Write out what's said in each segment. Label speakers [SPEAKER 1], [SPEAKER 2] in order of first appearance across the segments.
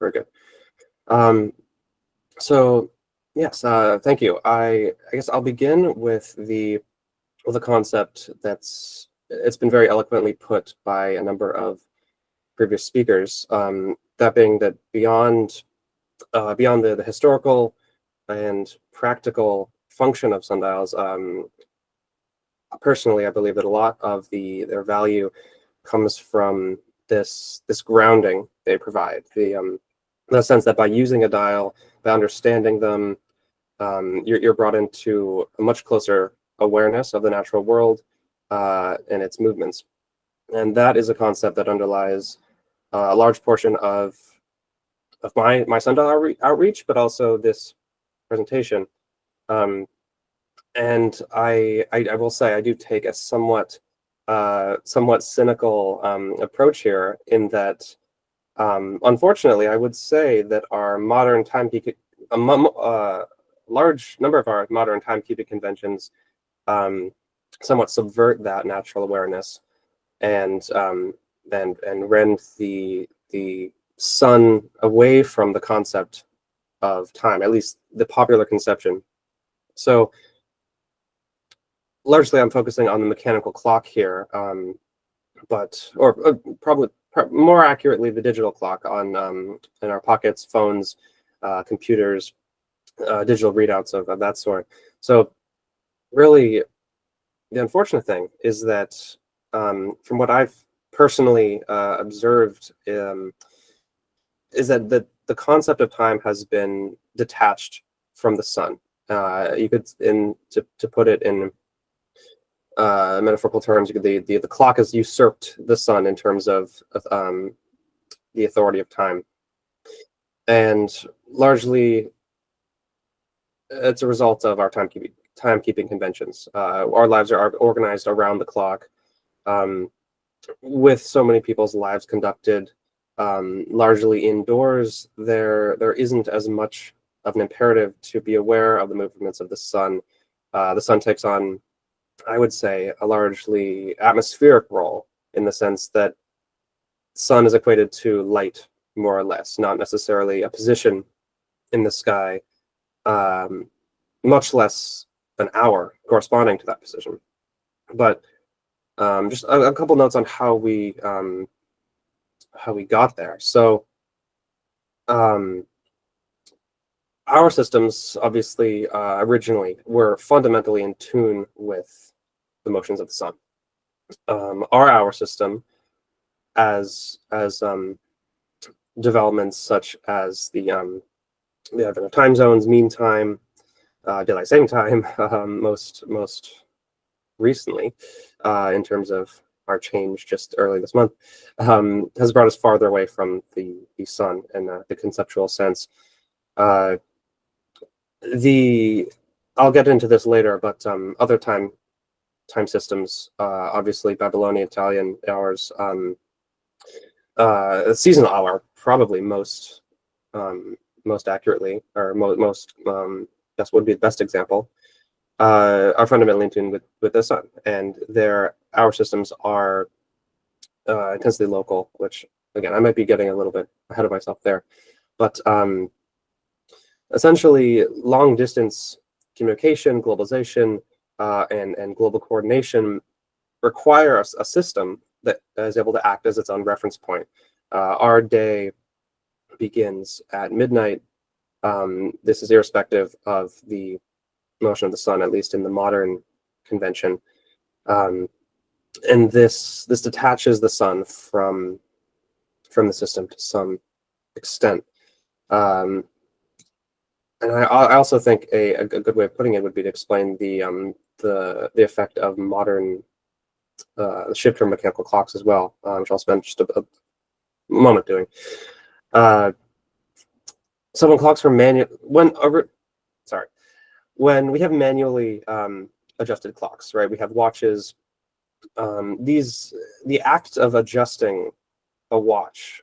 [SPEAKER 1] Very good. So yes, thank you. I guess I'll begin with the concept it's been very eloquently put by a number of previous speakers. That being that beyond the historical and practical function of sundials, personally, I believe that a lot of their value comes from this grounding they provide. The sense that by using a dial, by understanding them, you're brought into a much closer awareness of the natural world and its movements, and that is a concept that underlies a large portion of my sundial outreach, but also this presentation. And I will say I do take a somewhat cynical approach here, in that unfortunately I would say that our modern timekeeping, large number of our modern timekeeping conventions somewhat subvert that natural awareness and rend the sun away from the concept of time, at least the popular conception. So largely I'm focusing on the mechanical clock here, probably more accurately the digital clock on in our pockets, phones, computers, digital readouts of that sort. So really, the unfortunate thing is that from what I've personally observed, is that the concept of time has been detached from the sun. You could, to put it in metaphorical terms, the clock has usurped the sun in terms of the authority of time, and largely it's a result of our timekeeping conventions. Our lives are organized around the clock, with so many people's lives conducted largely indoors. There isn't as much of an imperative to be aware of the movements of the sun. The sun takes on, I would say, a largely atmospheric role, in the sense that sun is equated to light, more or less, not necessarily a position in the sky, much less an hour corresponding to that position. But just a couple notes on how we got there. So our systems, obviously, originally were fundamentally in tune with the motions of the sun. Our hour system, as developments such as the advent of time zones, mean time, daylight saving time, most recently, in terms of our change just early this month, has brought us farther away from the sun in the conceptual sense. I'll get into this later, but other time systems, obviously Babylonian, Italian hours, seasonal hour, probably most accurately, or most that's would be the best example, are fundamentally in tune with the sun, and their hour systems are intensely local, which again I might be getting a little bit ahead of myself there, but essentially long distance communication, globalization, and global coordination require a system that is able to act as its own reference point. Our day begins at midnight. This is irrespective of the motion of the sun, at least in the modern convention. And this detaches the sun from the system to some extent. And I also think a good way of putting it would be to explain the effect of modern shifter mechanical clocks as well, which I'll spend just a moment doing. So when clocks were when we have manually adjusted clocks, right? We have watches. The act of adjusting a watch,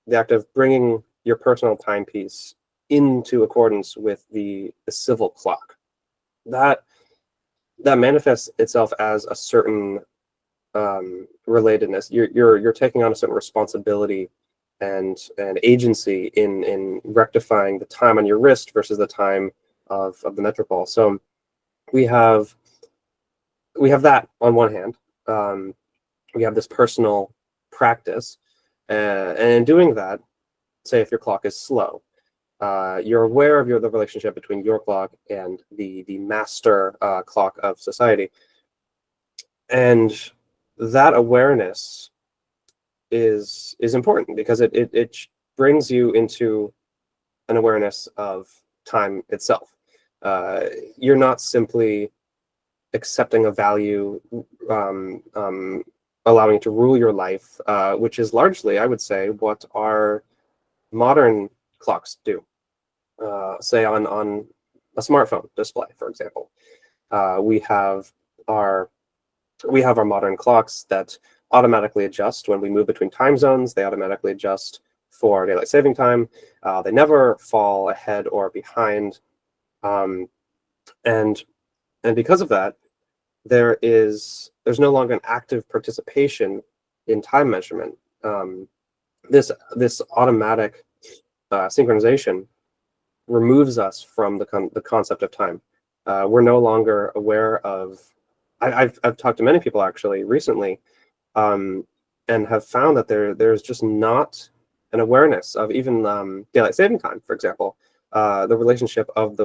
[SPEAKER 1] the act of bringing your personal timepiece into accordance with the civil clock, that manifests itself as a certain relatedness. You're taking on a certain responsibility and agency in rectifying the time on your wrist versus the time of the metropole. So we have that on one hand. We have this personal practice, and in doing that, say if your clock is slow, you're aware of the relationship between your clock and the master clock of society, and that awareness is important because it brings you into an awareness of time itself. You're not simply accepting a value, allowing it to rule your life, which is largely, I would say, what our modern clocks do. Say on a smartphone display, for example, we have our modern clocks that automatically adjust when we move between time zones. They automatically adjust for daylight saving time. They never fall ahead or behind, and because of that, there's no longer an active participation in time measurement. This automatic synchronization removes us from the concept of time. We're no longer aware of. I've talked to many people actually recently, and have found that there's just not an awareness of even daylight saving time, for example, the relationship of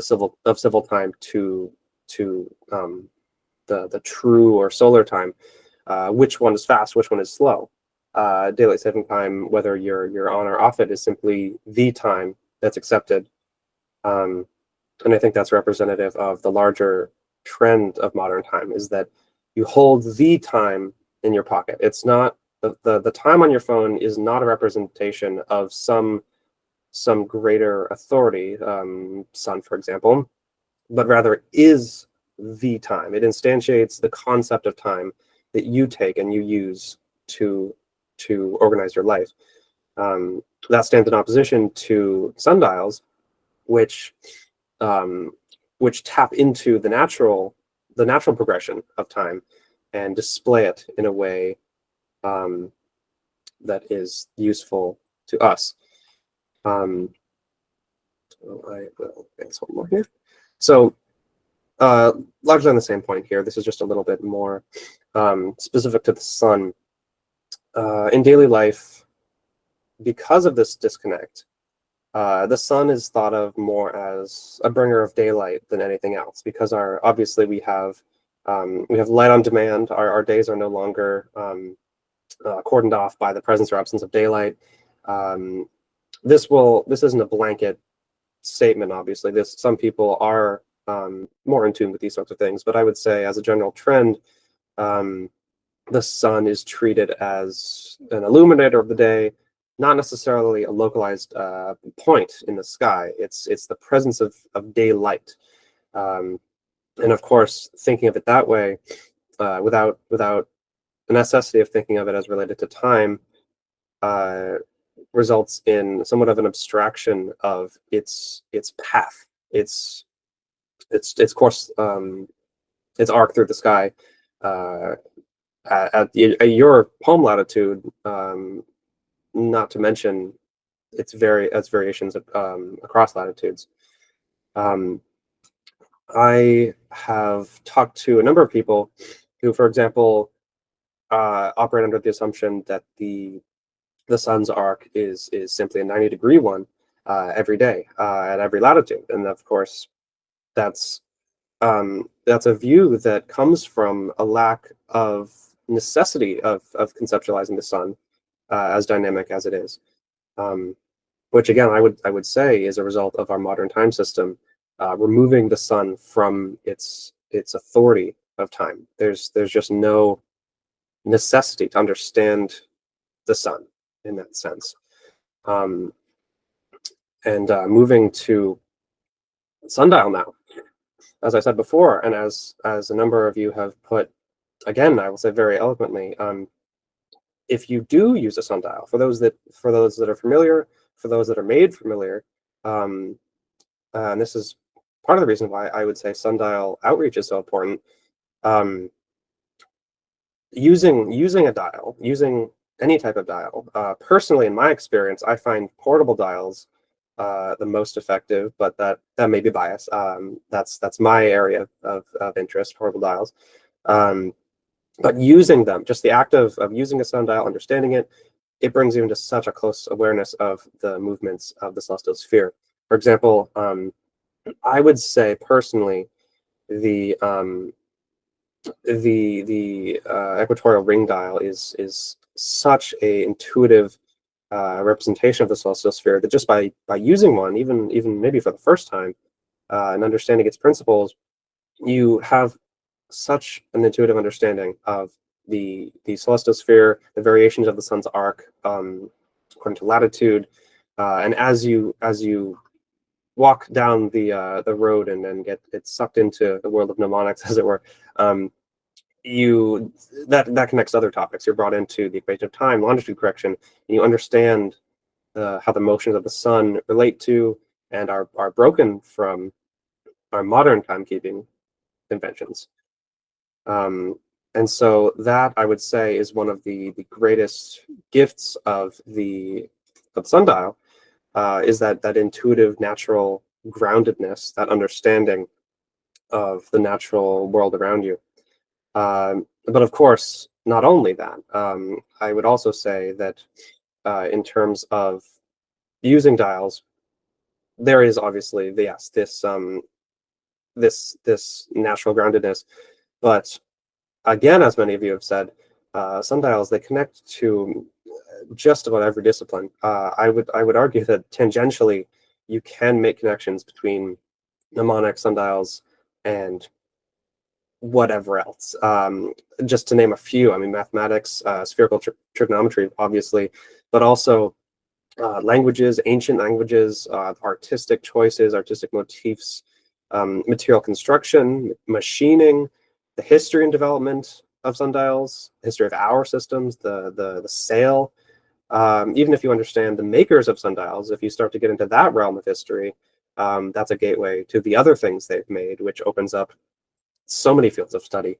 [SPEAKER 1] civil time to the true or solar time. Which one is fast? Which one is slow? Daylight saving time, whether you're on or off it, is simply the time that's accepted, and I think that's representative of the larger trend of modern time, is that you hold the time in your pocket. It's not the time on your phone is not a representation of some greater authority, sun, for example, but rather is the time. It instantiates the concept of time that you take and you use to organize your life. That stands in opposition to sundials, which tap into the natural progression of time and display it in a way that is useful to us. I will advance one more here. So largely on the same point here, this is just a little bit more specific to the sun. In daily life, because of this disconnect, the sun is thought of more as a bringer of daylight than anything else, because obviously we have light on demand. Our days are no longer cordoned off by the presence or absence of daylight. This isn't a blanket statement, obviously. Some people are more in tune with these sorts of things, but I would say as a general trend, the sun is treated as an illuminator of the day, not necessarily a localized point in the sky. It's the presence of daylight, and of course, thinking of it that way, without the necessity of thinking of it as related to time, results in somewhat of an abstraction of its path, its course, its arc through the sky at your home latitude. Not to mention its variations across latitudes. I have talked to a number of people who, for example, operate under the assumption that the sun's arc is simply a 90-degree one every day at every latitude, and of course, that's a view that comes from a lack of necessity of conceptualizing the sun as dynamic as it is, which again I would say is a result of our modern time system removing the sun from its authority of time. There's just no necessity to understand the sun in that sense. And moving to sundial now, as I said before, and as a number of you have put, again, I will say very eloquently, if you do use a sundial, for those that are familiar, for those that are made familiar, and this is part of the reason why I would say sundial outreach is so important. Using a dial, using any type of dial. Personally, in my experience, I find portable dials the most effective, but that may be biased. That's my area of interest, portable dials. But using them, just the act of using a sundial, understanding it, it brings you into such a close awareness of the movements of the celestial sphere. For example, I would say personally, the equatorial ring dial is such a intuitive representation of the celestial sphere that just by using one, even maybe for the first time, and understanding its principles, you have such an intuitive understanding of the celestial sphere, the variations of the sun's arc according to latitude, and as you walk down the road and then get sucked into the world of mnemonics, as it were, you that connects other topics. You're brought into the equation of time, longitude correction, and you understand how the motions of the sun relate to and are broken from our modern timekeeping conventions. And so that, I would say, is one of the greatest gifts of the sundial, is that intuitive, natural groundedness, that understanding of the natural world around you. But of course, not only that, I would also say that in terms of using dials, there is obviously this natural groundedness, but again, as many of you have said, sundials, they connect to just about every discipline. I would argue that tangentially, you can make connections between mnemonic, sundials, and whatever else. Just to name a few, I mean, mathematics, spherical trigonometry, obviously, but also languages, ancient languages, artistic choices, artistic motifs, material construction, machining, the history and development of sundials, history of our systems, the sail. Even if you understand the makers of sundials, if you start to get into that realm of history, that's a gateway to the other things they've made, which opens up so many fields of study.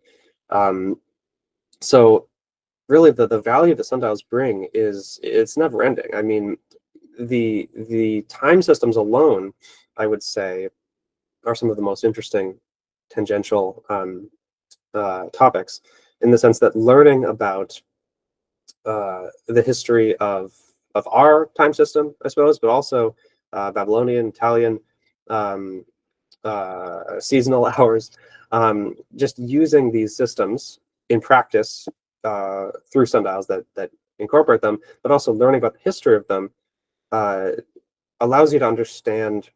[SPEAKER 1] So really the value that sundials bring it's never ending. I mean, the time systems alone, I would say, are some of the most interesting tangential topics, in the sense that learning about the history of our time system, I suppose, but also Babylonian, Italian, seasonal hours, just using these systems in practice through sundials that incorporate them, but also learning about the history of them allows you to understand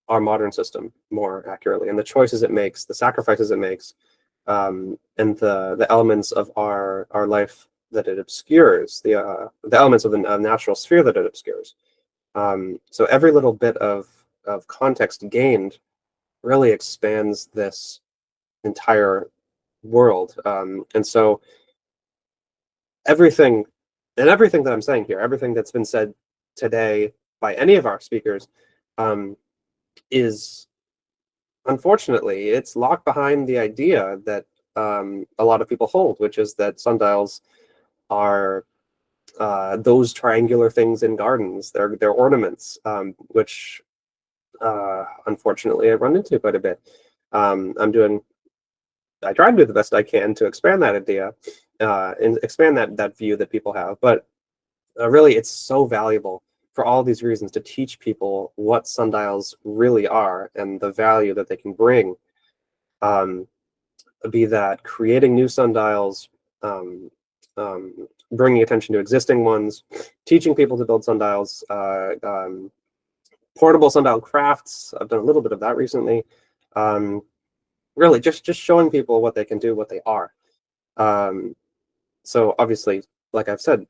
[SPEAKER 1] our modern system more accurately, and the choices it makes, the sacrifices it makes, and the elements of our life that it obscures, the elements of the natural sphere that it obscures. So every little bit of context gained really expands this entire world. And so everything that I'm saying here, everything that's been said today by any of our speakers, is, unfortunately, it's locked behind the idea that a lot of people hold, which is that sundials are those triangular things in gardens. They're ornaments, which unfortunately I run into quite a bit. I try to do the best I can to expand that idea and expand that view that people have. But really, it's so valuable for all these reasons to teach people what sundials really are and the value that they can bring. Be that creating new sundials, bringing attention to existing ones, teaching people to build sundials, portable sundial crafts. I've done a little bit of that recently. Really, just showing people what they can do, what they are. So obviously, like I've said,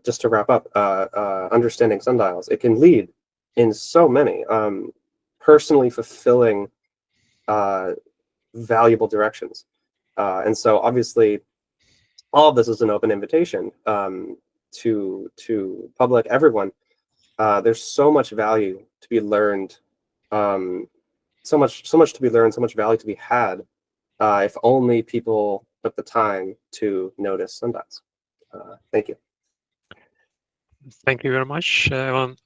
[SPEAKER 1] just to wrap up, understanding sundials, it can lead in so many personally fulfilling, valuable directions. And so obviously, all of this is an open invitation to public, everyone. There's so much value to be learned, so much to be learned, so much value to be had, if only people took the time to notice sundials. Thank you.
[SPEAKER 2] Thank you very much, Evan.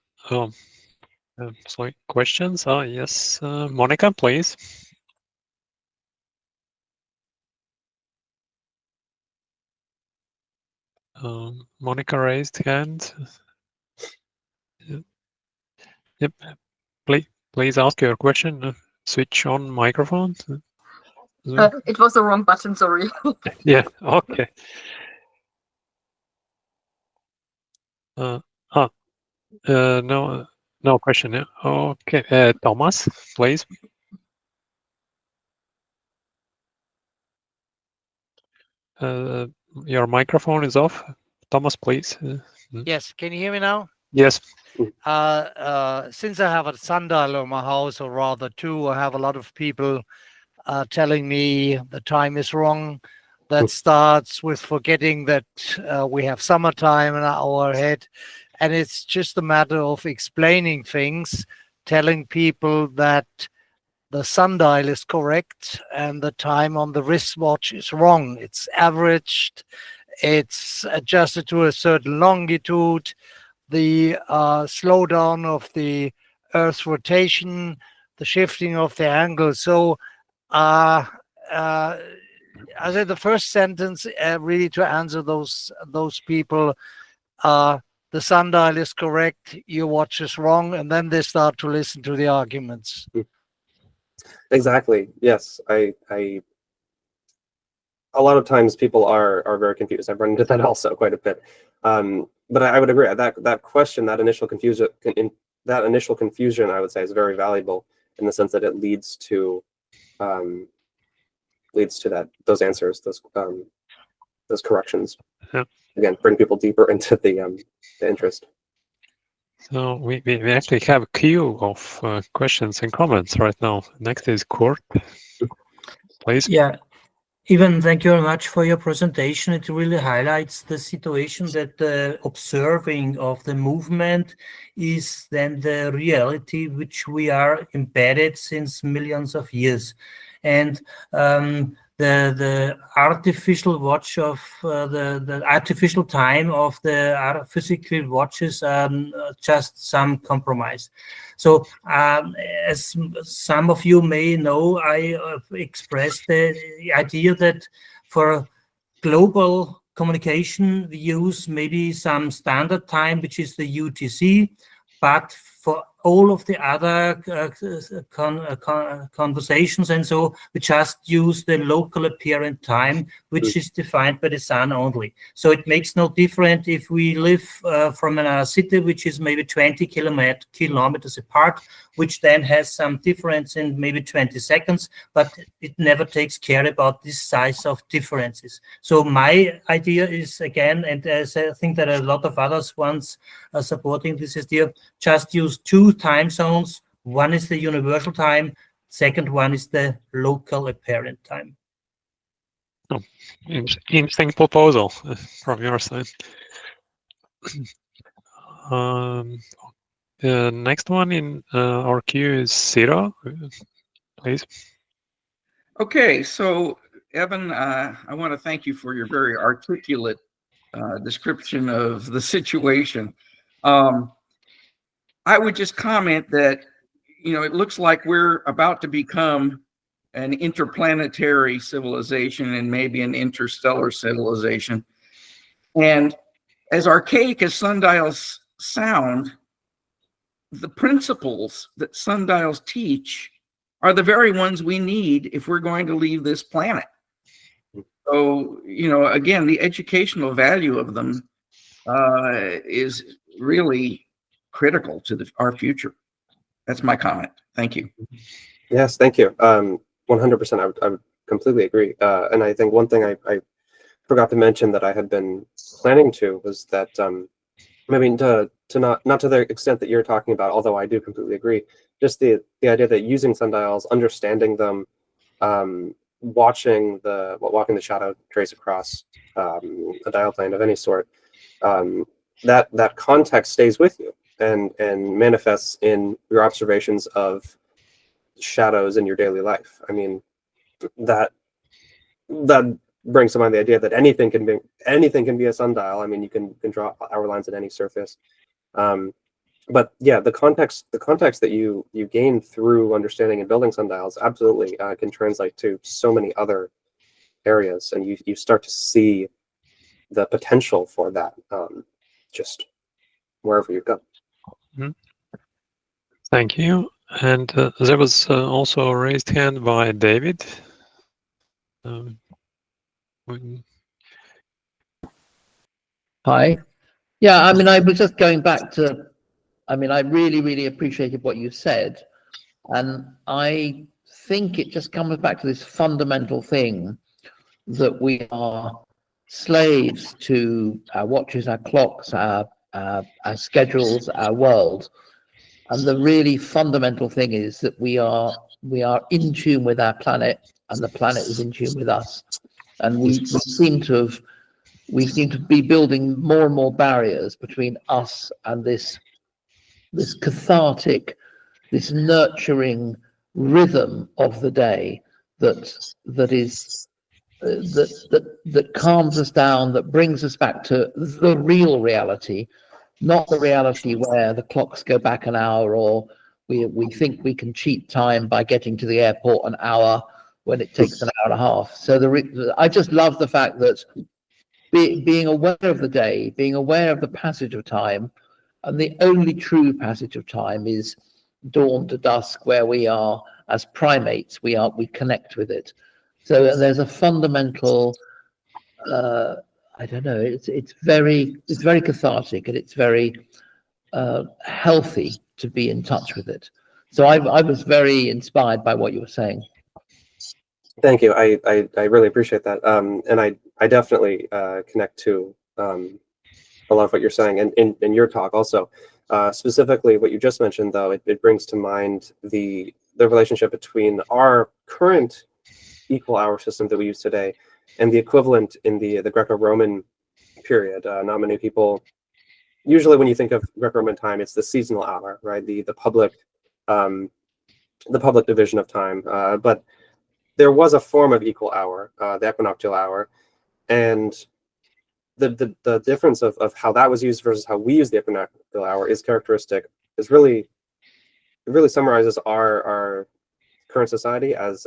[SPEAKER 2] Sorry, questions? Yes, Monica, please. Monica raised hand. Yep. Please ask your question. Switch on microphone.
[SPEAKER 3] It was the wrong button, sorry.
[SPEAKER 2] Yeah, okay. No question. Yeah. Okay, Thomas, please. Your microphone is off. Thomas, please.
[SPEAKER 4] Yes, can you hear me now?
[SPEAKER 2] Yes.
[SPEAKER 4] Since I have a sundial on my house, or rather two, I have a lot of people telling me the time is wrong. That starts with forgetting that we have summertime in our head. And it's just a matter of explaining things, telling people that the sundial is correct and the time on the wristwatch is wrong. It's averaged, it's adjusted to a certain longitude, the slowdown of the Earth's rotation, the shifting of the angle. So I said the first sentence, really to answer those people, the sundial is correct, your watch is wrong, and then they start to listen to the arguments.
[SPEAKER 1] Exactly. Yes. A lot of times people are very confused. I've run into that also quite a bit. But I would agree that question, that initial confusion, I would say, is very valuable in the sense that it leads to those answers, those corrections.
[SPEAKER 2] Yeah.
[SPEAKER 1] Again, bring people deeper into the interest.
[SPEAKER 2] So we actually have a queue of questions and comments right now. Next is Kurt. Please.
[SPEAKER 5] Yeah. Evan, thank you very much for your presentation. It really highlights the situation that the observing of the movement is then the reality which we are embedded since millions of years. And the artificial watch of the artificial time of the physical watches are just some compromise. So as some of you may know, I expressed the idea that for global communication, we use maybe some standard time, which is the UTC, but for all of the other conversations and so, we just use the local apparent time, which is defined by the sun only. So it makes no difference if we live from a city which is maybe 20 kilometers apart, which then has some difference in maybe 20 seconds, but it never takes care about this size of differences. So my idea is, again, and as I think there are a lot of others ones supporting this idea, just use two time zones. One is the universal time, second one is the local apparent time.
[SPEAKER 2] Oh, interesting proposal from your side. The next one in our queue is Ciro. Please.
[SPEAKER 6] Okay, so Evan, I want to thank you for your very articulate description of the situation. I would just comment that, it looks like we're about to become an interplanetary civilization and maybe an interstellar civilization. And as archaic as sundials sound, the principles that sundials teach are the very ones we need if we're going to leave this planet. So, again, the educational value of them is really critical to our future. That's my comment. Thank you.
[SPEAKER 1] Yes, thank you. 100%. I would completely agree. And I think one thing I forgot to mention that I had been planning to was that maybe to not to the extent that you're talking about, although I do completely agree, just the idea that using sundials, understanding them, watching the shadow trace across a dial plane of any sort, that context stays with you and manifests in your observations of shadows in your daily life. I mean, that brings to mind the idea that anything can be a sundial. I mean, you can draw hour lines at any surface. But yeah, the context that you gain through understanding and building sundials absolutely can translate to so many other areas, and you start to see the potential for that just wherever you go.
[SPEAKER 2] Mm-hmm. Thank you. And there was also a raised hand by David.
[SPEAKER 7] Hi. Yeah, I mean, I was just going back to, I mean, I really, really appreciated what you said. And I think it just comes back to this fundamental thing that we are slaves to our watches, our clocks, our schedules, our world. And the really fundamental thing is that we are in tune with our planet, and the planet is in tune with us. And we seem to be building more and more barriers between us and this cathartic, this nurturing rhythm of the day that calms us down, that brings us back to the real reality, not the reality where the clocks go back an hour, or we think we can cheat time by getting to the airport an hour when it takes an hour and a half. So I just love the fact that being aware of the day, being aware of the passage of time, and the only true passage of time is dawn to dusk, where we are as primates, we connect with it. So there's a fundamental, I don't know, it's very cathartic, and it's very healthy to be in touch with it. So I was very inspired by what you were saying.
[SPEAKER 1] Thank you. I really appreciate that. And I definitely connect to a lot of what you're saying, and in your talk also. Specifically what you just mentioned, though, it brings to mind the relationship between our current equal hour system that we use today and the equivalent in the Greco-Roman period. Not many people, usually when you think of Greco-Roman time, it's the seasonal hour, right? The public division of time. But there was a form of equal hour, the equinoctial hour, and the difference of how that was used versus how we use the equinoctial hour is really, it really summarizes our current society as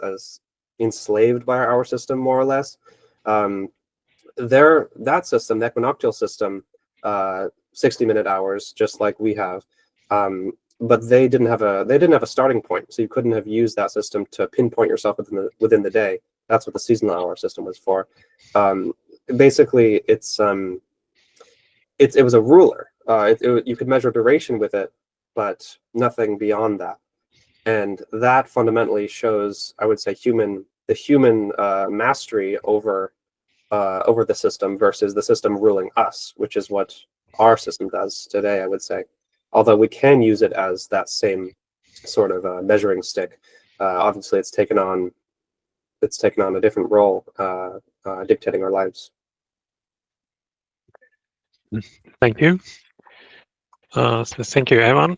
[SPEAKER 1] enslaved by our hour system, more or less. That system, the equinoctial system, 60-minute hours, just like we have, but they didn't have a starting point, so you couldn't have used that system to pinpoint yourself within the day. That's what the seasonal hour system was for. Basically, it was a ruler. You could measure duration with it, but nothing beyond that. And that fundamentally shows, I would say, the human mastery over the system versus the system ruling us, which is what our system does today, I would say. Although we can use it as that same sort of measuring stick. Obviously, it's taken on a different role, dictating our lives.
[SPEAKER 2] Thank you. So thank you, Evan.